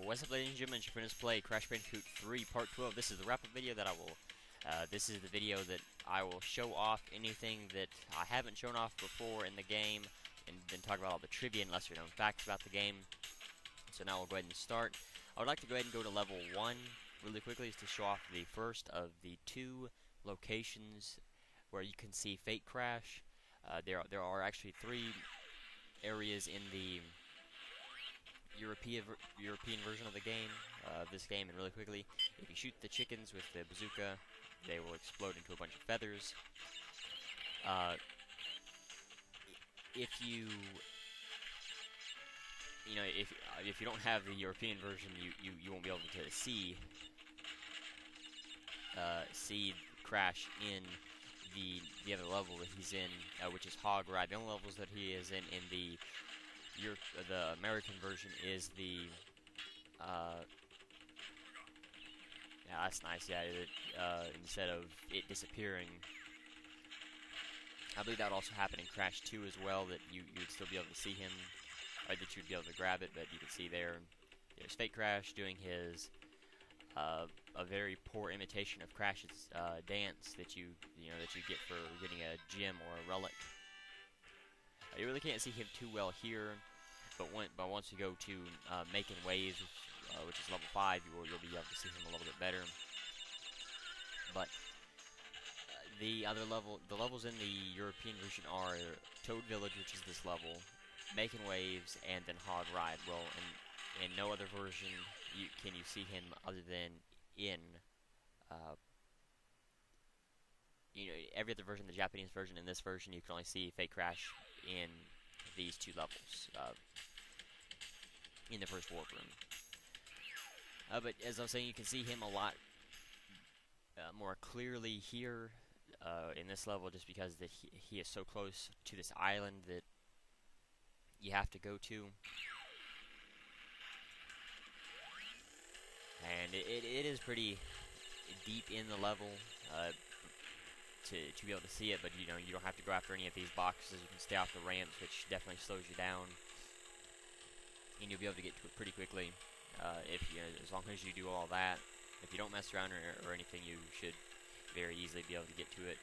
What's up, ladies and gentlemen? It's your friend Play Crash Bandicoot 3 Part 12. This is the wrap-up video that I will, this is the video that I will show off anything that I haven't shown off before in the game, and then talk about all the trivia and lesser known facts about the game. So now we'll go ahead and start. I would like to go ahead and go to level 1 really quickly, to show off the first of the two locations where you can see Fake Crash. There are actually 3 areas in the European version of the game, this game, and really quickly, if you shoot the chickens with the bazooka, they will explode into a bunch of feathers. If you don't have the European version, you won't be able to see Crash in the other level that he's in, which is Hog Ride. The only levels that he is in the American version is the yeah, that's nice. Yeah, instead of it disappearing, I believe that would also happen in Crash 2 as well, that you would still be able to see him, or that you'd be able to grab it. But you can see there's Fake Crash doing his a very poor imitation of Crash's dance that you get for getting a gem or a relic. You really can't see him too well here, but once you go to Making Waves, which is level 5, you'll be able to see him a little bit better. But the levels in the European version are Toad Village, which is this level, Making Waves, and then Hog Ride. Well, in no other version can you see him other than in every other version, the Japanese version. In this version, you can only see Fake Crash in these 2 levels, in the first warp room. But as I was saying, you can see him a lot more clearly here in this level, just because that he is so close to this island that you have to go to. And it is pretty deep in the level to be able to see it, but you don't have to go after any of these boxes. You can stay off the ramps, which definitely slows you down, and you'll be able to get to it pretty quickly as long as you do all that. If you don't mess around or anything, you should very easily be able to get to it,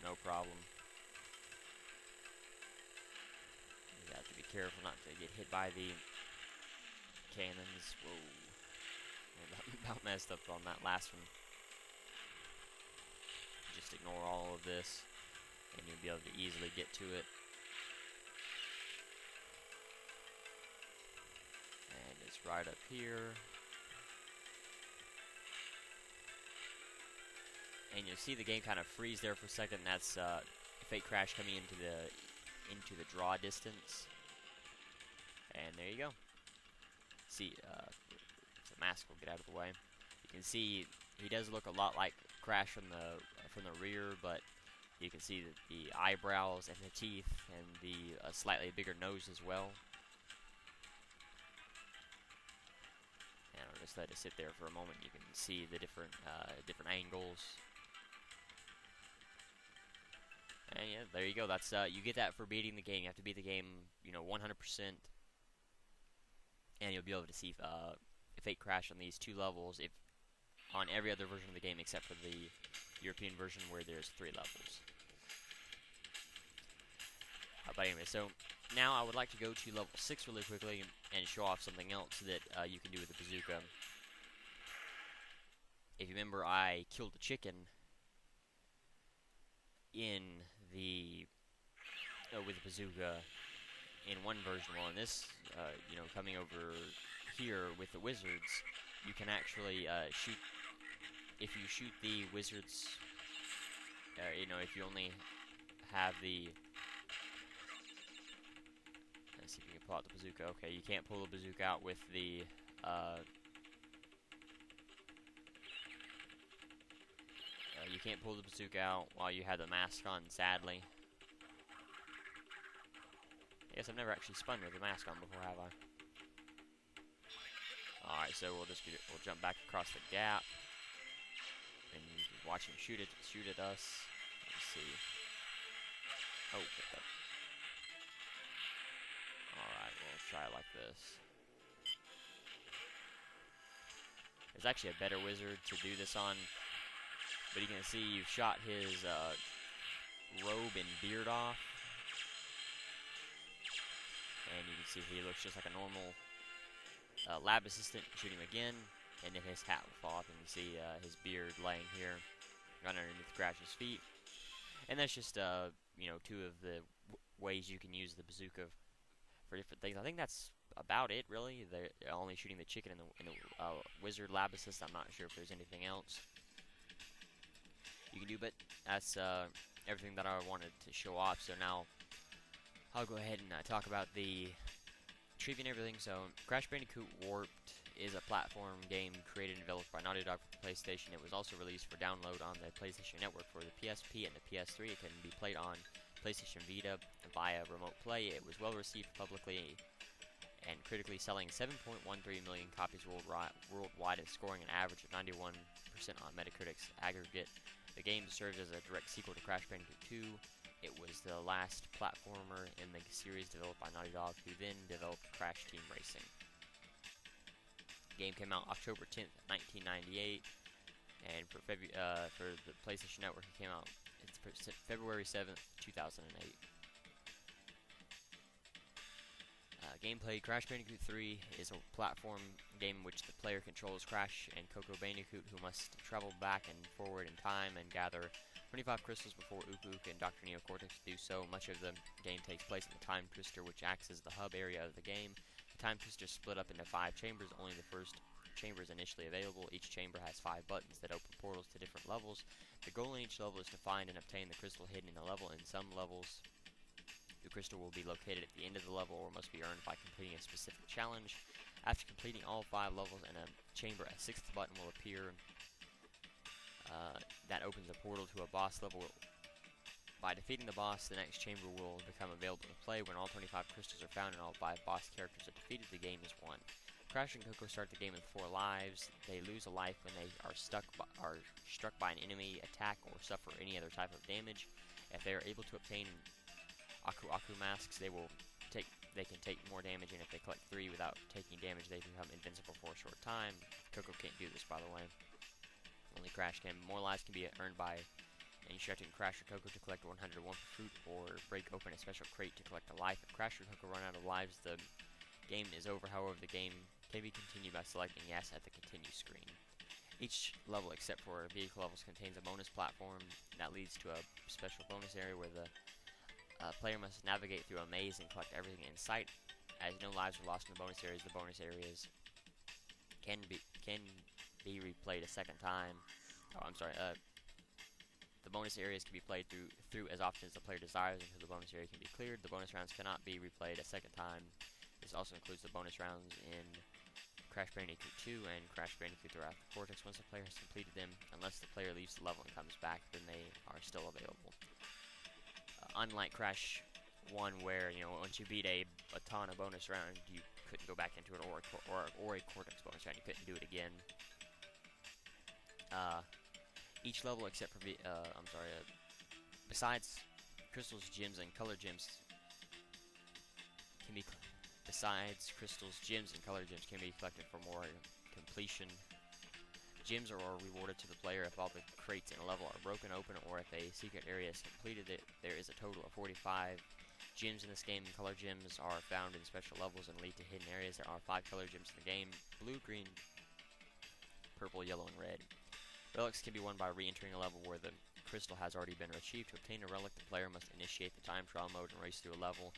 no problem. You have to be careful not to get hit by the cannons. Whoa. About messed up on that last one. Just ignore all of this, and you'll be able to easily get to it. And it's right up here. And you'll see the game kind of freeze there for a second. That's Fake Crash coming into the draw distance. And there you go. See, the mask will get out of the way. You can see he does look a lot like Crash from the rear, but you can see the eyebrows and the teeth and the slightly bigger nose as well. And I'll just let it sit there for a moment. You can see the different angles. And yeah, there you go. That's you get that for beating the game. You have to beat the game, 100%, and you'll be able to see Fake Crash on these 2 levels, on every other version of the game except for the European version, where there's 3 levels. But anyway, so now I would like to go to level 6 really quickly and show off something else that you can do with the bazooka. If you remember, I killed a chicken in with the bazooka in one version. Well, in this, coming over here with the wizards, you can actually shoot. If you shoot the wizards, if you only have the. Let's see if you can pull out the bazooka. Okay, you can't pull the bazooka out with the. You can't pull the bazooka out while you have the mask on, sadly. I guess I've never actually spun with the mask on before, have I? Alright, so we'll jump back across the gap. And you can watch him shoot at us. Let's see. Oh, alright, we'll try it like this. There's actually a better wizard to do this on, but you can see you've shot his robe and beard off, and you can see he looks just like a normal lab assistant. Shoot him again, and then his hat will fall off, and you see his beard laying here, right underneath Crash's feet. And that's just you know, two of the ways you can use the bazooka for different things. I think that's about it, really. They're only shooting the chicken in the wizard lab assist. I'm not sure if there's anything else you can do, but that's everything that I wanted to show off. So now I'll go ahead and talk about the trivia and everything. So Crash Bandicoot Warped is a platform game created and developed by Naughty Dog for the PlayStation. It was also released for download on the PlayStation Network for the PSP and the PS3. It can be played on PlayStation Vita via remote play. It was well received publicly and critically, selling 7.13 million copies worldwide and scoring an average of 91% on Metacritic's aggregate. The game serves as a direct sequel to Crash Bandicoot 2. It was the last platformer in the series developed by Naughty Dog, who then developed Crash Team Racing. The game came out October 10th, 1998, and for the PlayStation Network, it came out February 7th, 2008. Gameplay: Crash Bandicoot 3 is a platform game in which the player controls Crash and Coco Bandicoot, who must travel back and forward in time and gather 25 crystals before Ook and Dr. Neocortex do so. Much of the game takes place in the Time Twister, which acts as the hub area of the game. The Time Twister is split up into 5 chambers. Only the first chamber is initially available. Each chamber has 5 buttons that open portals to different levels. The goal in each level is to find and obtain the crystal hidden in a level. In some levels, the crystal will be located at the end of the level or must be earned by completing a specific challenge. After completing all 5 levels in a chamber, a 6th button will appear that opens a portal to a boss level. By defeating the boss, the next chamber will become available to play. When all 25 crystals are found and all 5 boss characters are defeated, the game is won. Crash and Coco start the game with 4 lives. They lose a life when they are struck by an enemy attack or suffer any other type of damage. If they are able to obtain Aku masks, they can take more damage, and if they collect 3 without taking damage, they become invincible for a short time. Coco can't do this, by the way. Only Crash can. More lives can be earned by instructing Crash or Coco to collect 101 fruit or break open a special crate to collect a life. If Crash or Coco run out of lives, the game is over. However, the game can be continued by selecting yes at the continue screen. Each level except for vehicle levels contains a bonus platform that leads to a special bonus area where the player must navigate through a maze and collect everything in sight. As no lives are lost in the bonus areas can be replayed a second time. The bonus areas can be played through as often as the player desires until the bonus area can be cleared. The bonus rounds cannot be replayed a second time. This also includes the bonus rounds in Crash Bandicoot 2 and Crash Bandicoot the Wrath of Cortex. Once the player has completed them, unless the player leaves the level and comes back, then they are still available. Unlike Crash 1, where, you know, once you beat a ton of bonus round, you couldn't go back into it, or a Cortex bonus round, you couldn't do it again. Each level except for besides crystals, gems, and color gems can be collected for more completion. Gems are rewarded to the player if all the crates in a level are broken open or if a secret area is completed. There is a total of 45 gems in this game. Color gems are found in special levels and lead to hidden areas. There are 5 color gems in the game: blue, green, purple, yellow, and red. Relics can be won by re-entering a level where the crystal has already been achieved. To obtain a relic, the player must initiate the time trial mode and race through a level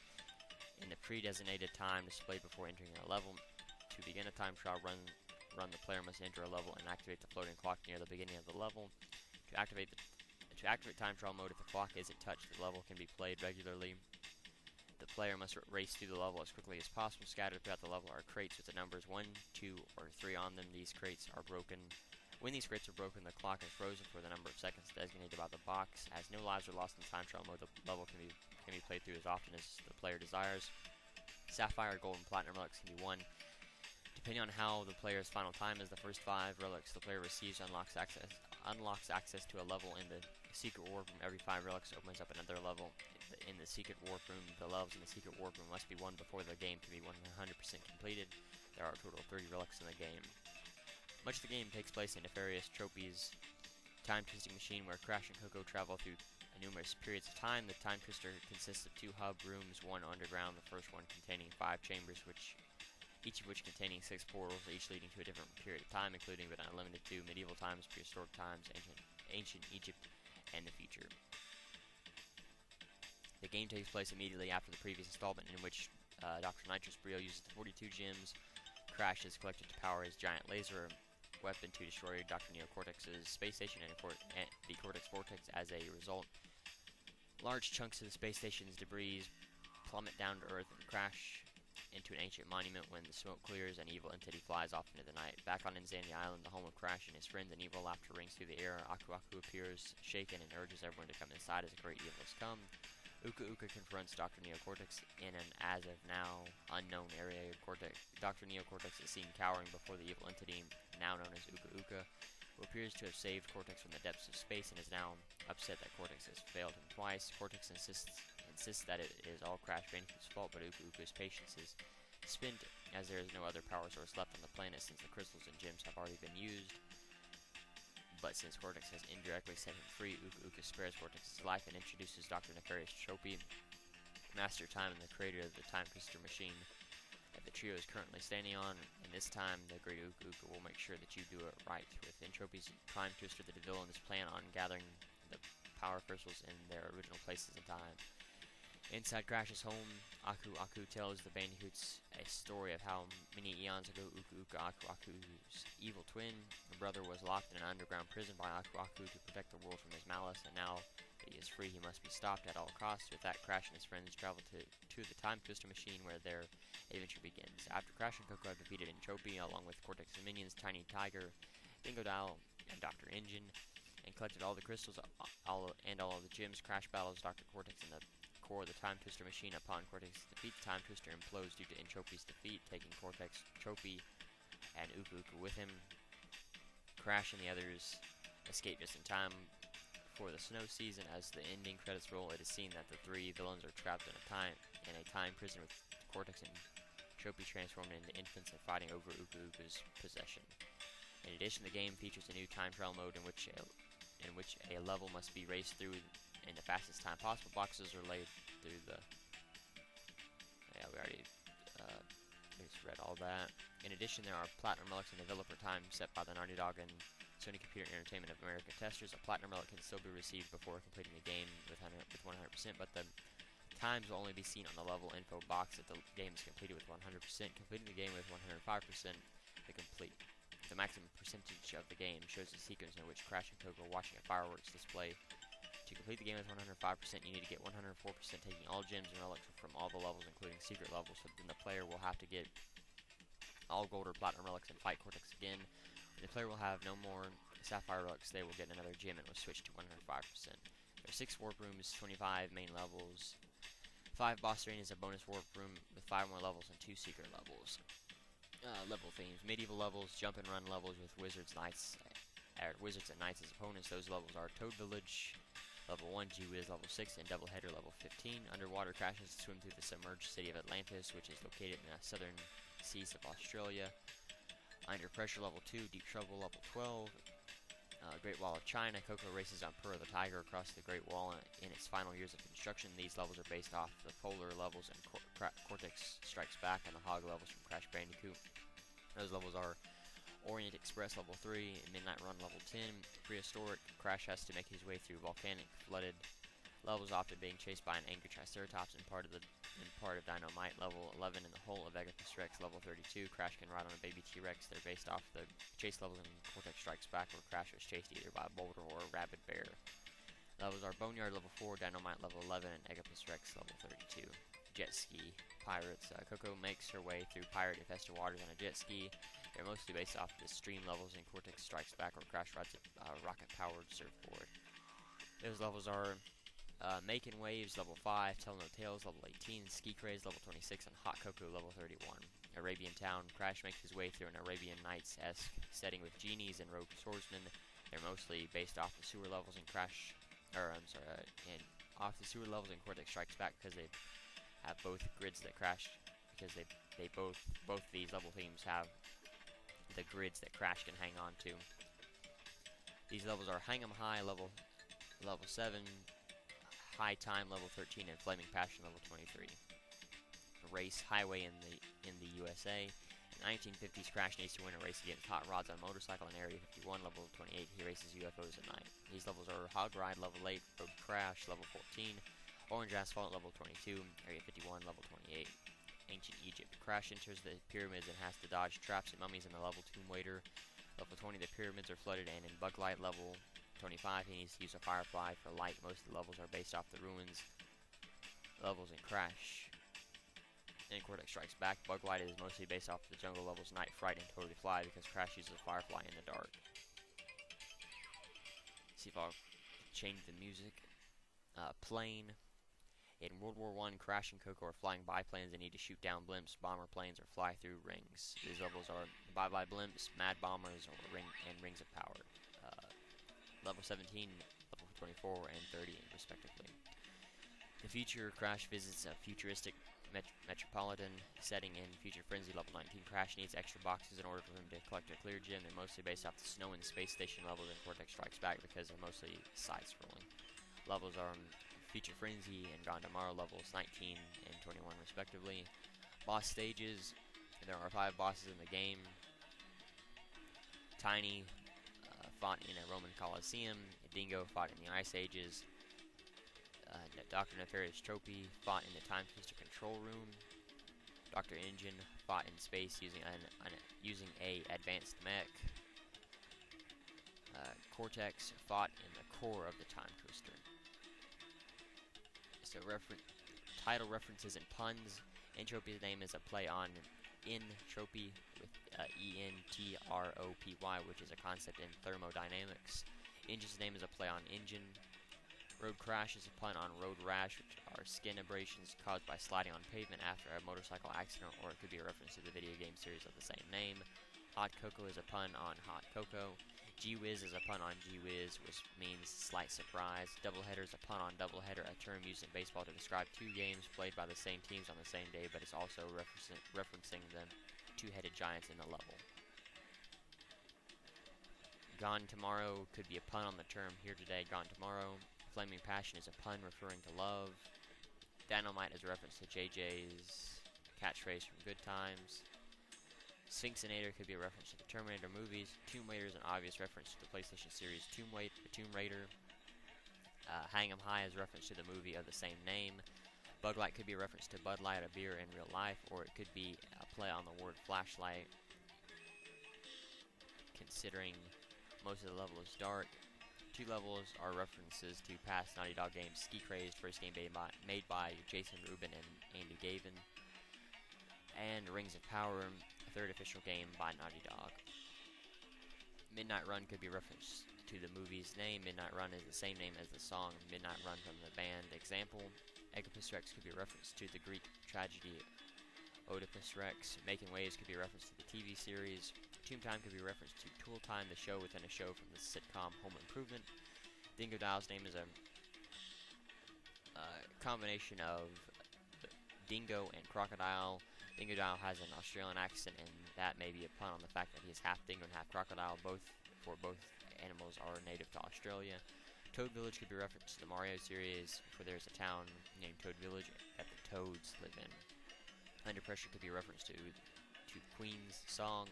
in the pre-designated time displayed before entering a level. To begin a time trial run, the player must enter a level and activate the floating clock near the beginning of the level. To activate time trial mode, if the clock isn't touched, the level can be played regularly. The player must race through the level as quickly as possible. Scattered throughout the level are crates with the numbers 1, 2, or 3 on them. These crates are broken. When these crates are broken, the clock is frozen for the number of seconds designated by the box. As no lives are lost in the time trial mode, the level can be played through as often as the player desires. Sapphire, Gold, and Platinum relics can be won depending on how the player's final time is. The first 5 relics the player receives unlocks access to a level in the secret warp room. Every 5 relics opens up another level in the secret warp room. The levels in the secret warp room must be won before the game can be 100% completed. There are a total of 30 relics in the game. Much of the game takes place in Nefarious Tropy's time-twisting machine, where Crash and Coco travel through numerous periods of time. The time twister consists of 2 hub rooms, one underground, the first one containing 5 chambers, each of which containing 6 portals, each leading to a different period of time, including but not limited to medieval times, prehistoric times, ancient Egypt, and the future. The game takes place immediately after the previous installment, in which Dr. Nitrous Brio uses the 42 gems Crash is collected to power his giant laser weapon to destroy Dr. Neocortex's space station and the Cortex Vortex. As a result, large chunks of the space station's debris plummet down to Earth and crash into an ancient monument. When the smoke clears, an evil entity flies off into the night. Back on Insanity Island, the home of Crash and his friends, an evil laughter rings through the air. Aku Aku appears, shaken, and urges everyone to come inside as a great evil has come. Uka Uka confronts Dr. Neocortex in an as-of-now unknown area. Dr. Neocortex is seen cowering before the evil entity, now known as Uka Uka, who appears to have saved Cortex from the depths of space and is now upset that Cortex has failed him twice. Cortex insists that it is all Crash Bandicoot's fault, but Uka Uka's patience is spent, as there is no other power source left on the planet since the crystals and gems have already been used. But since Cortex has indirectly set him free, Uka Uka spares Cortex's life and introduces Dr. Nefarious Tropy, Master of Time and the creator of the Time Twister machine that the trio is currently standing on. And this time, the great Uka Uka will make sure that you do it right. With Entropy's Time Twister, the villains plan on gathering the power crystals in their original places in time. Inside Crash's home, Aku Aku tells the Bandicoots a story of how many eons ago Uka Uka, Aku Aku's evil twin brother, was locked in an underground prison by Aku Aku to protect the world from his malice, and now that he is free, he must be stopped at all costs. With that, Crash and his friends travel to the Time Twister machine, where their adventure begins. After Crash and Coco have defeated Entropy, along with Cortex's minions, Tiny Tiger, Dingodile, and Dr. Engine, and collected all the crystals all of the gems, Crash battles Dr. Cortex in the core of the Time Twister machine. Upon Cortex's defeat, the Time Twister implodes due to Entropy's defeat, taking Cortex, Tropy, and Uka Uka with him. Crash and the others escape just in time for the snow season. As the ending credits roll, it is seen that the 3 villains are trapped in a time prison, with Cortex and Tropy transformed into infants and fighting over Uka Uka's possession. In addition, the game features a new time trial mode in which a level must be raced through in the fastest time possible. Boxes are laid through the... Yeah, we already just read all that. In addition, there are Platinum Relics and developer time set by the Naughty Dog and Sony Computer Entertainment of America testers. A Platinum Relic can still be received before completing the game with 100%, but the times will only be seen on the level info box if the game is completed with 100%. Completing the game with 105% to complete. The maximum percentage of the game shows a sequence in which Crash and Coco are watching a fireworks display. To complete the game with 105%, you need to get 104%, taking all gems and relics from all the levels, including secret levels. So then the player will have to get all gold or platinum relics and fight Cortex again. When the player will have no more sapphire relics, they will get another gem and will switch to 105%. There are 6 warp rooms, 25 main levels, 5 boss arenas, a bonus warp room with 5 more levels, and 2 secret levels. Level themes: medieval levels, jump and run levels with wizards and knights as opponents. Those levels are Toad Village level 1, G-Wiz level 6, and Doubleheader level 15. Underwater crashes swim through the submerged city of Atlantis, which is located in the southern seas of Australia. Under Pressure level 2, Deep Trouble level 12. Great Wall of China. Coco races on Purr the Tiger across the Great Wall in its final years of construction. These levels are based off the Polar levels and Cortex Strikes Back and the Hog levels from Crash Bandicoot. Those levels are Orient Express level 3, Midnight Run level 10. Prehistoric, Crash has to make his way through volcanic, flooded levels, often being chased by an angry Triceratops, and part of Dynamite level 11, in the Hole of Agathis Rex level 32. Crash can ride on a baby T-Rex. They're based off the chase levels in Cortex Strikes Back, where Crash was chased either by a boulder or a rabid bear. Levels are Boneyard level 4, Dynamite level 11, and Agathis Rex level 32. Jet Ski Pirates. Coco makes her way through pirate-infested waters on a jet ski. They're mostly based off the stream levels in Cortex Strikes Back, where Crash rides a rocket-powered surfboard. Those levels are Making Waves level 5, Tell No Tales level 18, Ski Craze level 26, and Hot Cocoa level 31. Arabian Town. Crash makes his way through an Arabian Nights-esque setting with genies and rogue swordsmen. They're mostly based off the sewer levels in off the sewer levels in Cortex Strikes Back, because they have both grids that crash, because both these level themes have the grids that Crash can hang on to. These levels are Hang 'em High level 7, High Time level 13, and Flaming Passion level 23. Race Highway in the USA. In 1950s, Crash needs to win a race against hot rods on a motorcycle in Area 51 level 28. He races UFOs at night. These levels are Hog Ride level 8, Road Crash level 14, Orange Asphalt level 22, Area 51 level 28. Ancient Egypt. Crash enters the pyramids and has to dodge traps and mummies in the level Tomb Raider. Level 20, the pyramids are flooded, and in Bug Light level 25, he needs to use a firefly for light. Most of the levels are based off the ruins levels in Crash. In Cortex Strikes Back, Bug Light is mostly based off the jungle levels Night Fright and Totally Fly because Crash uses a firefly in the dark. See if I'll change the music. Plane. In World War I, Crash and Coco are flying biplanes and need to shoot down blimps, bomber planes, or fly through rings. These levels are Bye Bye Blimps, Mad Bombers, or Rings of Power. Level 17, level 24, and 30, respectively. The future, Crash visits a futuristic metropolitan setting in Future Frenzy level 19. Crash needs extra boxes in order for him to collect a clear gem. They're mostly based off the snow and space station levels in Cortex Strikes Back because they're mostly side-scrolling. Levels are Future Frenzy and Gone Tomorrow levels 19 and 21 respectively. Boss stages, there are 5 bosses in the game. Tiny fought in a Roman Colosseum. Dingo fought in the Ice Ages. Dr. Nefarious Trophy fought in the Time Twister control room. Dr. Engine fought in space using a advanced mech. Cortex fought in the core of the Time Twister. So title references and puns. Entropy's name is a play on entropy with E-N-T-R-O-P-Y, which is a concept in thermodynamics. Engine's name is a play on engine. Road Crash is a pun on road rash, which are skin abrasions caused by sliding on pavement after a motorcycle accident, or it could be a reference to the video game series of the same name. Hot Cocoa is a pun on Hot Cocoa. Gee-Whiz is a pun on Gee-Whiz, which means slight surprise. Doubleheader is a pun on doubleheader, a term used in baseball to describe 2 games played by the same teams on the same day, but it's also referencing the 2-headed giants in the level. Gone Tomorrow could be a pun on the term Here Today, Gone Tomorrow. Flaming Passion is a pun referring to love. Dynamite is a reference to JJ's catchphrase from Good Times. Sphinxinator could be a reference to the Terminator movies. Tomb Raider is an obvious reference to the PlayStation series Tomb Raider. Hang 'em High is a reference to the movie of the same name. Bug Light could be a reference to Bud Light, a beer in real life, or it could be a play on the word flashlight, considering most of the level is dark. 2 levels are references to past Naughty Dog games. Ski Crazed, first game made by Jason Rubin and Andy Gavin. And Rings of Power, 3rd official game by Naughty Dog. Midnight Run could be a reference to the movie's name. Midnight Run is the same name as the song Midnight Run from the band Example. Oedipus Rex could be a reference to the Greek tragedy Oedipus Rex. Making Waves could be a reference to the TV series. Tomb Time could be a reference to Tool Time, the show within a show from the sitcom Home Improvement. Dingo Dial's name is a combination of dingo and crocodile. Dingo Dial has an Australian accent, and that may be a pun on the fact that he is half dingo and half crocodile. Both animals are native to Australia. Toad Village could be a reference to the Mario series, for there's a town named Toad Village that the Toads live in. Under Pressure could be a reference to Queen's song.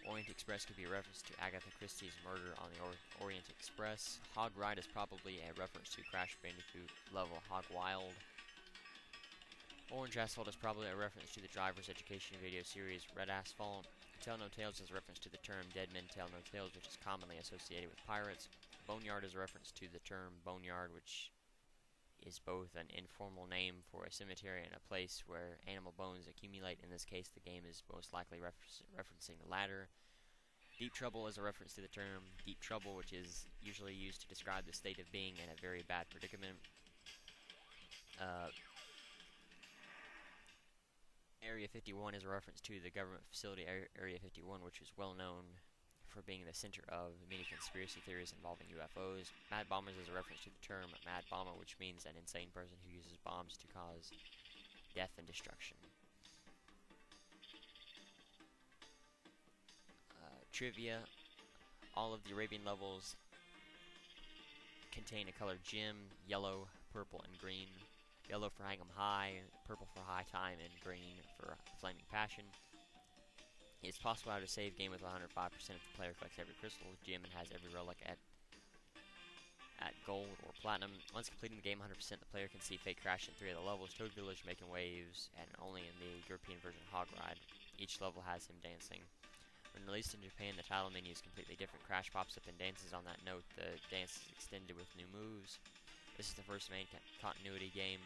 Orient Express could be a reference to Agatha Christie's Murder on the Orient Express. Hog Ride is probably a reference to Crash Bandicoot level Hog Wild. Orange Asphalt is probably a reference to the driver's education video series Red Asphalt. Tell No Tales is a reference to the term Dead Men Tell No Tales, which is commonly associated with pirates. Boneyard is a reference to the term boneyard, which is both an informal name for a cemetery and a place where animal bones accumulate. In this case, the game is most likely referencing the latter. Deep Trouble is a reference to the term Deep Trouble, which is usually used to describe the state of being in a very bad predicament. Area 51 is a reference to the government facility Area 51, which is well known for being the center of many conspiracy theories involving UFOs. Mad Bombers is a reference to the term Mad Bomber, which means an insane person who uses bombs to cause death and destruction. trivia: all of the Arabian levels contain a color gem: yellow, purple, and green. Yellow for Hang 'em High, purple for High Time, and green for Flaming Passion. It's possible to save game with 105% if the player collects every crystal gem and has every relic at gold or platinum. Once completing the game 100%, the player can see Fate Crash in 3 of the levels: Toad Village, Making Waves, and only in the European version Hog Ride. Each level has him dancing. When released in Japan, the title menu is completely different. Crash pops up and dances on that note. The dance is extended with new moves. This is the first main continuity game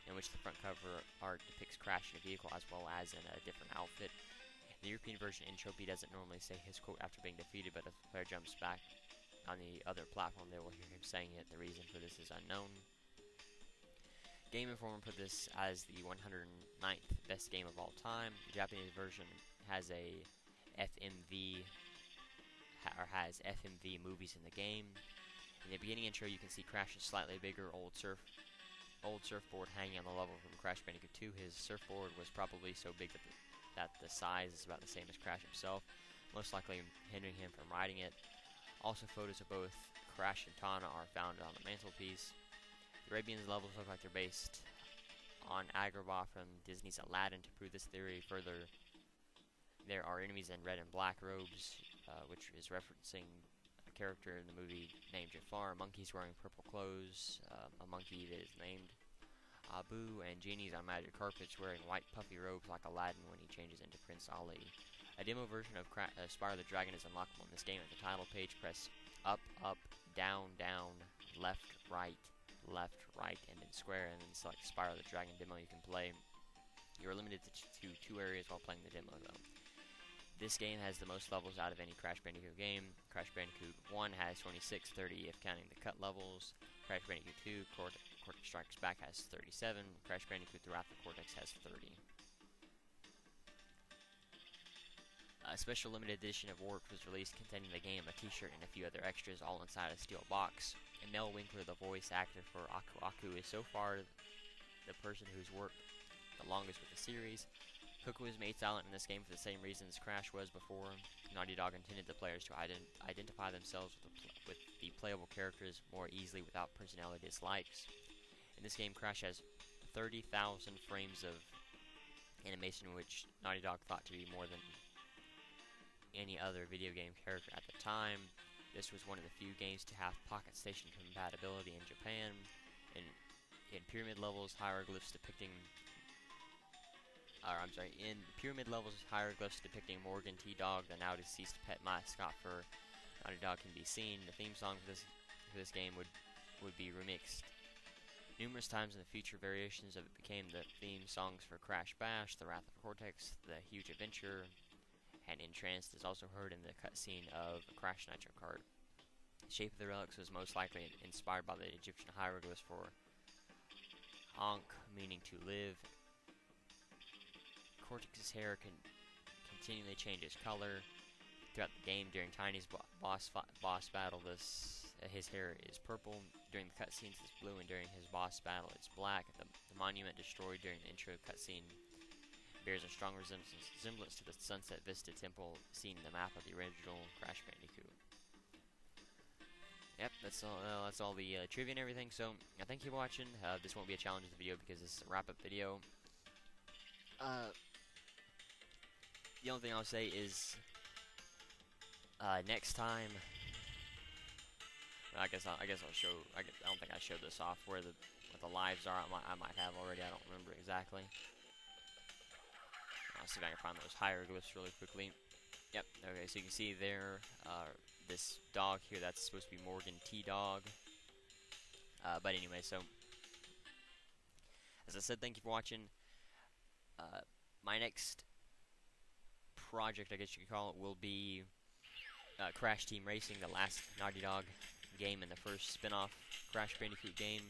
in which the front cover art depicts Crash in a vehicle as well as in a different outfit. The European version Entropy doesn't normally say his quote after being defeated, but if the player jumps back on the other platform, they will hear him saying it. The reason for this is unknown. Game Informer put this as the 109th best game of all time. The Japanese version has a FMV, or has FMV movies in the game. In the beginning intro, you can see Crash's slightly bigger old surfboard hanging on the level from Crash Bandicoot 2. His surfboard was probably so big that the size is about the same as Crash himself, most likely hindering him from riding it. Also, photos of both Crash and Tana are found on the mantelpiece. The Arabian levels look like they're based on Agrabah from Disney's Aladdin. To prove this theory further, there are enemies in red and black robes, which is referencing a character in the movie named Jafar. Monkeys wearing purple clothes, a monkey that is named Abu, and genies on magic carpets wearing white puffy robes like Aladdin when he changes into Prince Ali. A demo version of Spyro the Dragon is unlockable in this game. At the title page, press up, up, down, down, left, right, and then square, and then select Spyro the Dragon demo you can play. You are limited to 2 areas while playing the demo, though. This game has the most levels out of any Crash Bandicoot game. Crash Bandicoot 1 has 26, 30 if counting the cut levels. Crash Bandicoot 2, Cortex Strikes Back has 37. Crash Bandicoot The Wrath of Cortex has 30. A special limited edition of Warped was released containing the game, a t-shirt, and a few other extras, all inside a steel box. And Mel Winkler, the voice actor for Aku Aku, is so far the person who's worked the longest with the series. Cook was made silent in this game for the same reasons Crash was before. Naughty Dog intended the players to identify themselves with the playable characters more easily without personality dislikes. In this game, Crash has 30,000 frames of animation, which Naughty Dog thought to be more than any other video game character at the time. This was one of the few games to have Pocket Station compatibility in Japan. In Pyramid Levels, hieroglyphs depicting Morgan T. Dog, the now deceased pet mascot for Naughty Dog, can be seen. The theme song for this game would be remixed numerous times in the future. Variations of it became the theme songs for Crash Bash, The Wrath of Cortex, The Huge Adventure, and Entranced is also heard in the cutscene of Crash Nitro Kart. The shape of the relics was most likely inspired by the Egyptian hieroglyphs for Ankh, meaning to live. Cortex's hair continually changes color throughout the game. During Tiny's boss battle, his hair is purple. During the cutscenes, it's blue, and during his boss battle, it's black. The monument destroyed during the intro cutscene bears a strong resemblance to the Sunset Vista Temple seen in the map of the original Crash Bandicoot. Yep, that's all the trivia and everything. So, thank you for watching. This won't be a challenge video because this is a wrap-up video. The only thing I'll say is, next time, I guess I'll show. I don't think I showed this off where the lives are. I might have already. I don't remember exactly. I'll see if I can find those hieroglyphs really quickly. Yep. Okay. So you can see there, this dog here. That's supposed to be Morgan T. Dog. But anyway, so as I said, thank you for watching. My next project, I guess you could call it, will be Crash Team Racing, the last Naughty Dog game and the first spin-off Crash Bandicoot game.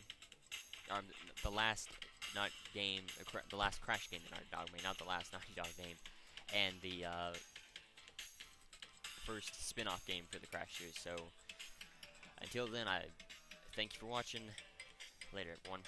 The last the last Crash game that Naughty Dog made, not the last Naughty Dog game, and the first spin-off game for the Crash series. So until then, I thank you for watching. Later, everyone.